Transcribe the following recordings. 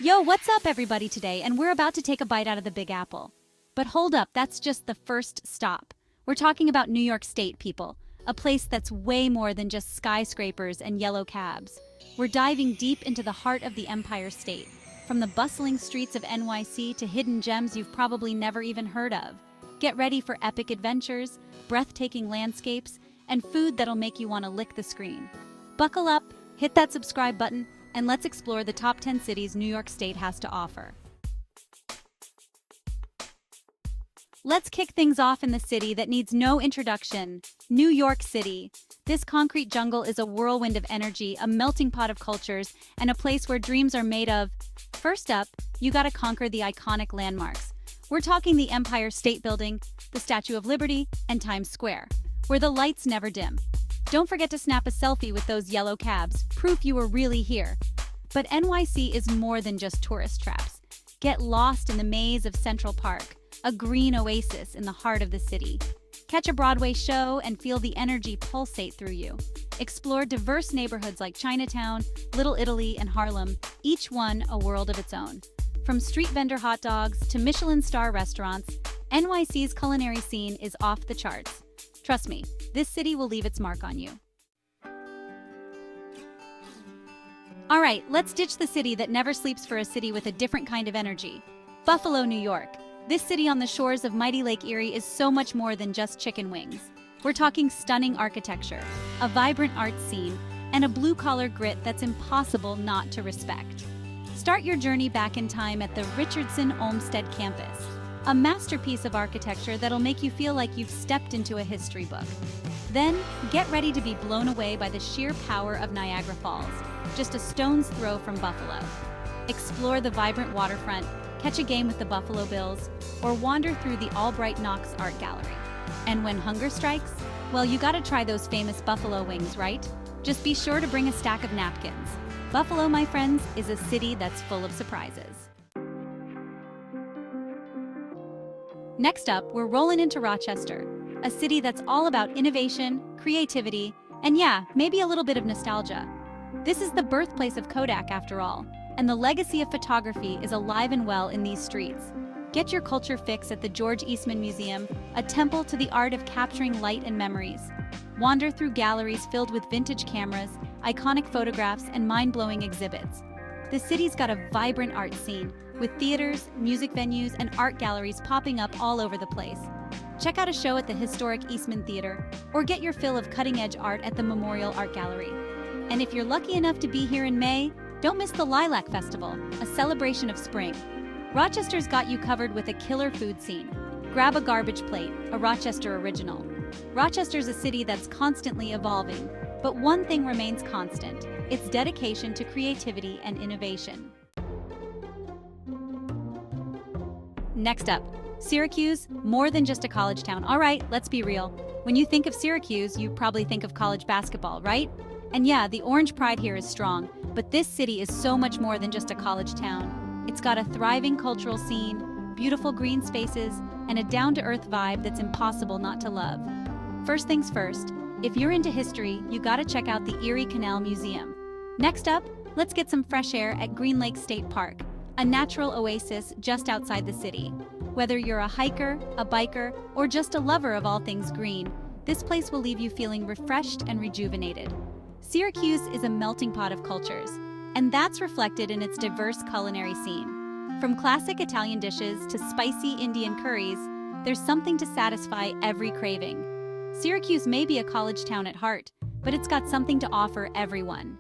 Yo, what's up, everybody, today? And we're about to take a bite out of the Big Apple. But hold up, that's just the first stop. We're talking about New York State, people. A place that's way more than just skyscrapers and yellow cabs. We're diving deep into the heart of the Empire State. From the bustling streets of NYC to hidden gems you've probably never even heard of. Get ready for epic adventures, breathtaking landscapes, and food that'll make you want to lick the screen. Buckle up, hit that subscribe button, and let's explore the top 10 cities New York State has to offer. Let's kick things off in the city that needs no introduction, New York City. This concrete jungle is a whirlwind of energy, a melting pot of cultures, and a place where dreams are made of. First up, you gotta conquer the iconic landmarks. We're talking the Empire State Building, the Statue of Liberty, and Times Square, where the lights never dim. Don't forget to snap a selfie with those yellow cabs, proof you were really here. But NYC is more than just tourist traps. Get lost in the maze of Central Park, a green oasis in the heart of the city. Catch a Broadway show and feel the energy pulsate through you. Explore diverse neighborhoods like Chinatown, Little Italy, and Harlem, each one a world of its own. From street vendor hot dogs to Michelin star restaurants, NYC's culinary scene is off the charts. Trust me, this city will leave its mark on you. All right, let's ditch the city that never sleeps for a city with a different kind of energy. Buffalo, New York. This city on the shores of mighty Lake Erie is so much more than just chicken wings. We're talking stunning architecture, a vibrant art scene, and a blue-collar grit that's impossible not to respect. Start your journey back in time at the Richardson Olmsted campus, a masterpiece of architecture that'll make you feel like you've stepped into a history book. Then, get ready to be blown away by the sheer power of Niagara Falls, just a stone's throw from Buffalo. Explore the vibrant waterfront, catch a game with the Buffalo Bills, or wander through the Albright Knox Art Gallery. And when hunger strikes, well, you gotta try those famous buffalo wings, right? Just be sure to bring a stack of napkins. Buffalo, my friends, is a city that's full of surprises. Next up, we're rolling into Rochester, a city that's all about innovation, creativity, and yeah, maybe a little bit of nostalgia. This is the birthplace of Kodak, after all, and the legacy of photography is alive and well in these streets. Get your culture fix at the George Eastman Museum, a temple to the art of capturing light and memories. Wander through galleries filled with vintage cameras, iconic photographs, and mind-blowing exhibits. The city's got a vibrant art scene, with theaters, music venues, and art galleries popping up all over the place. Check out a show at the historic Eastman Theater, or get your fill of cutting-edge art at the Memorial Art Gallery. And if you're lucky enough to be here in May, don't miss the Lilac Festival, a celebration of spring. Rochester's got you covered with a killer food scene. Grab a garbage plate, a Rochester original. Rochester's a city that's constantly evolving, but one thing remains constant: its dedication to creativity and innovation. Next up, Syracuse, more than just a college town. All right, let's be real. When you think of Syracuse, you probably think of college basketball, right? And yeah, the Orange Pride here is strong, but this city is so much more than just a college town. It's got a thriving cultural scene, beautiful green spaces, and a down-to-earth vibe that's impossible not to love. First things first, if you're into history, you gotta check out the Erie Canal Museum. Next up, let's get some fresh air at Green Lake State Park, a natural oasis just outside the city. Whether you're a hiker, a biker, or just a lover of all things green, this place will leave you feeling refreshed and rejuvenated. Syracuse is a melting pot of cultures, and that's reflected in its diverse culinary scene. From classic Italian dishes to spicy Indian curries, there's something to satisfy every craving. Syracuse may be a college town at heart, but it's got something to offer everyone.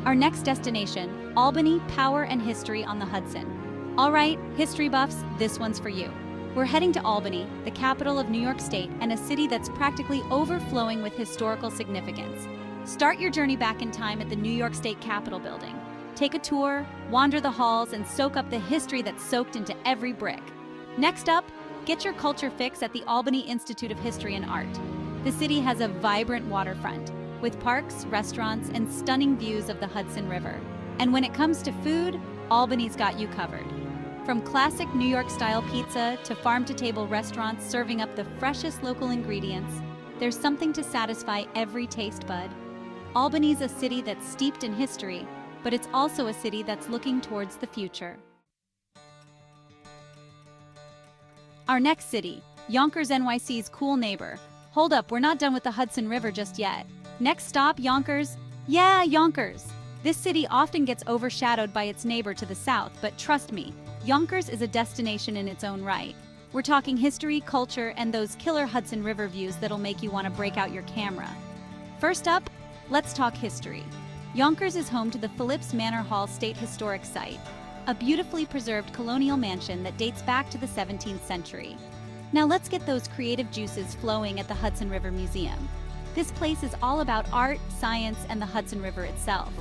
Our next destination, Albany, power and history on the Hudson. All right, history buffs, this one's for you. We're heading to Albany, the capital of New York State, and a city that's practically overflowing with historical significance. Start your journey back in time at the New York State Capitol building. Take a tour, wander the halls, and soak up the history that's soaked into every brick. Next up, get your culture fix at the Albany Institute of History and Art. The city has a vibrant waterfront, with parks, restaurants, and stunning views of the Hudson River. And when it comes to food, Albany's got you covered. From classic New York-style pizza to farm-to-table restaurants serving up the freshest local ingredients, there's something to satisfy every taste bud. Albany's a city that's steeped in history, but it's also a city that's looking towards the future. Our next city, Yonkers, NYC's cool neighbor. Hold up, we're not done with the Hudson River just yet. Next stop, Yonkers. Yeah, Yonkers. This city often gets overshadowed by its neighbor to the south, but trust me, Yonkers is a destination in its own right. We're talking history, culture, and those killer Hudson River views that'll make you want to break out your camera. First up, let's talk history. Yonkers is home to the Phillips Manor Hall State Historic Site, a beautifully preserved colonial mansion that dates back to the 17th century. Now let's get those creative juices flowing at the Hudson River Museum. This place is all about art, science, and the Hudson River itself.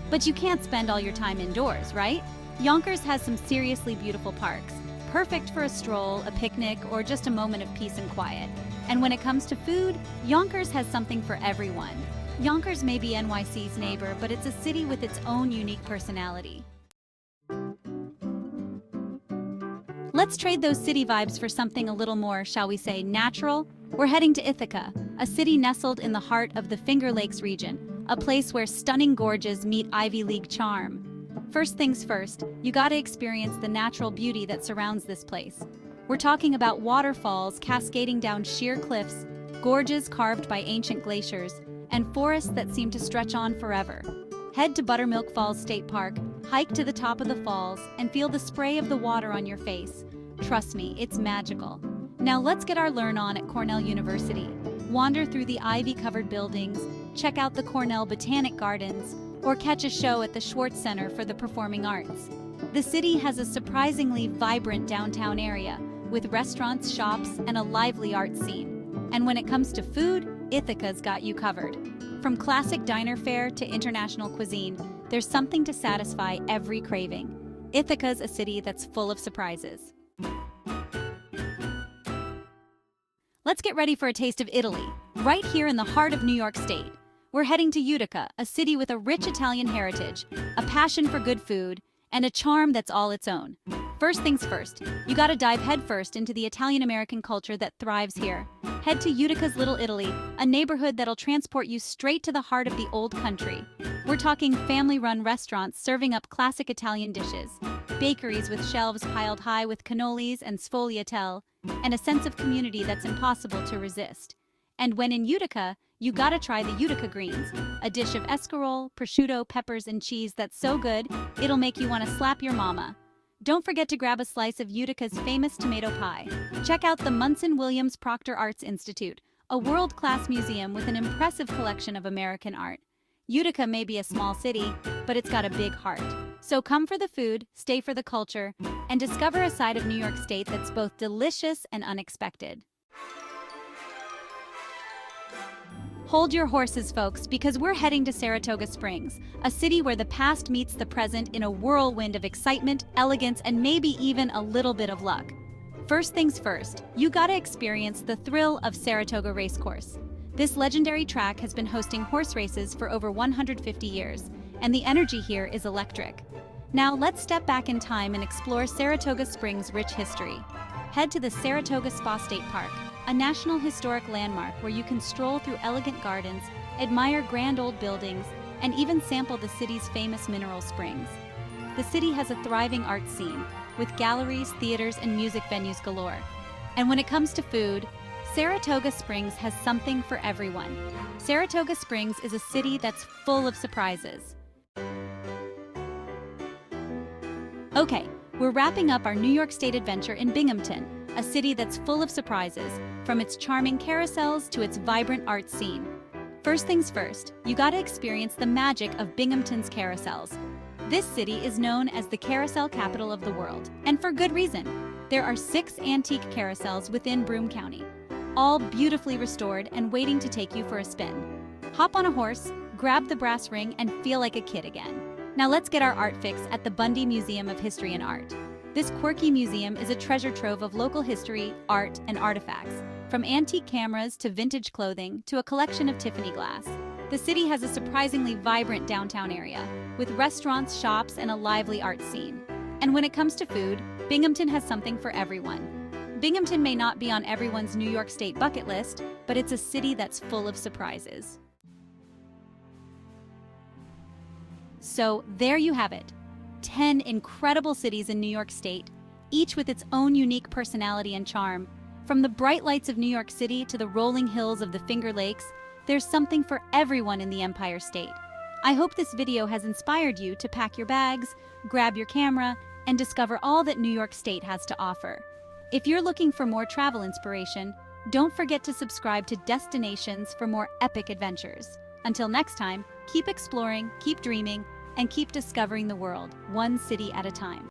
But you can't spend all your time indoors, right? Yonkers has some seriously beautiful parks, perfect for a stroll, a picnic, or just a moment of peace and quiet. And when it comes to food, Yonkers has something for everyone. Yonkers may be NYC's neighbor, but it's a city with its own unique personality. Let's trade those city vibes for something a little more, shall we say, natural? We're heading to Ithaca, a city nestled in the heart of the Finger Lakes region, a place where stunning gorges meet Ivy League charm. First things first, you gotta experience the natural beauty that surrounds this place. We're talking about waterfalls cascading down sheer cliffs, gorges carved by ancient glaciers, and forests that seem to stretch on forever. Head to Buttermilk Falls State Park, hike to the top of the falls, and feel the spray of the water on your face. Trust me, it's magical. Now let's get our learn on at Cornell University. Wander through the ivy-covered buildings, check out the Cornell Botanic Gardens, or catch a show at the Schwartz Center for the Performing Arts. The city has a surprisingly vibrant downtown area, with restaurants, shops, and a lively art scene. And when it comes to food, Ithaca's got you covered. From classic diner fare to international cuisine, there's something to satisfy every craving. Ithaca's a city that's full of surprises. Let's get ready for a taste of Italy, right here in the heart of New York State. We're heading to Utica, a city with a rich Italian heritage, a passion for good food, and a charm that's all its own. First things first, you gotta dive headfirst into the Italian-American culture that thrives here. Head to Utica's Little Italy, a neighborhood that'll transport you straight to the heart of the old country. We're talking family-run restaurants serving up classic Italian dishes, bakeries with shelves piled high with cannolis and sfogliatelle, and a sense of community that's impossible to resist. And when in Utica, you gotta try the Utica Greens, a dish of escarole, prosciutto, peppers, and cheese that's so good, it'll make you want to slap your mama. Don't forget to grab a slice of Utica's famous tomato pie. Check out the Munson Williams Proctor Arts Institute, a world-class museum with an impressive collection of American art. Utica may be a small city, but it's got a big heart. So come for the food, stay for the culture, and discover a side of New York State that's both delicious and unexpected. Hold your horses, folks, because we're heading to Saratoga Springs, a city where the past meets the present in a whirlwind of excitement, elegance, and maybe even a little bit of luck. First things first, you gotta experience the thrill of Saratoga Racecourse. This legendary track has been hosting horse races for over 150 years, and the energy here is electric. Now let's step back in time and explore Saratoga Springs' rich history. Head to the Saratoga Spa State Park, a National Historic Landmark where you can stroll through elegant gardens, admire grand old buildings, and even sample the city's famous mineral springs. The city has a thriving art scene, with galleries, theaters, and music venues galore. And when it comes to food, Saratoga Springs has something for everyone. Saratoga Springs is a city that's full of surprises. Okay, we're wrapping up our New York State adventure in Binghamton, a city that's full of surprises, from its charming carousels to its vibrant art scene. First things first, you gotta experience the magic of Binghamton's carousels. This city is known as the carousel capital of the world, and for good reason. There are 6 antique carousels within Broome County, all beautifully restored and waiting to take you for a spin. Hop on a horse, grab the brass ring, and feel like a kid again. Now let's get our art fix at the Bundy Museum of History and Art. This quirky museum is a treasure trove of local history, art, and artifacts, from antique cameras to vintage clothing to a collection of Tiffany glass. The city has a surprisingly vibrant downtown area, with restaurants, shops, and a lively art scene. And when it comes to food, Binghamton has something for everyone. Binghamton may not be on everyone's New York State bucket list, but it's a city that's full of surprises. So there you have it. 10 incredible cities in New York State, each with its own unique personality and charm. From the bright lights of New York City to the rolling hills of the Finger Lakes, there's something for everyone in the Empire State. I hope this video has inspired you to pack your bags, grab your camera, and discover all that New York State has to offer. If you're looking for more travel inspiration, don't forget to subscribe to Destinations for more epic adventures. Until next time, keep exploring, keep dreaming, and keep discovering the world, one city at a time.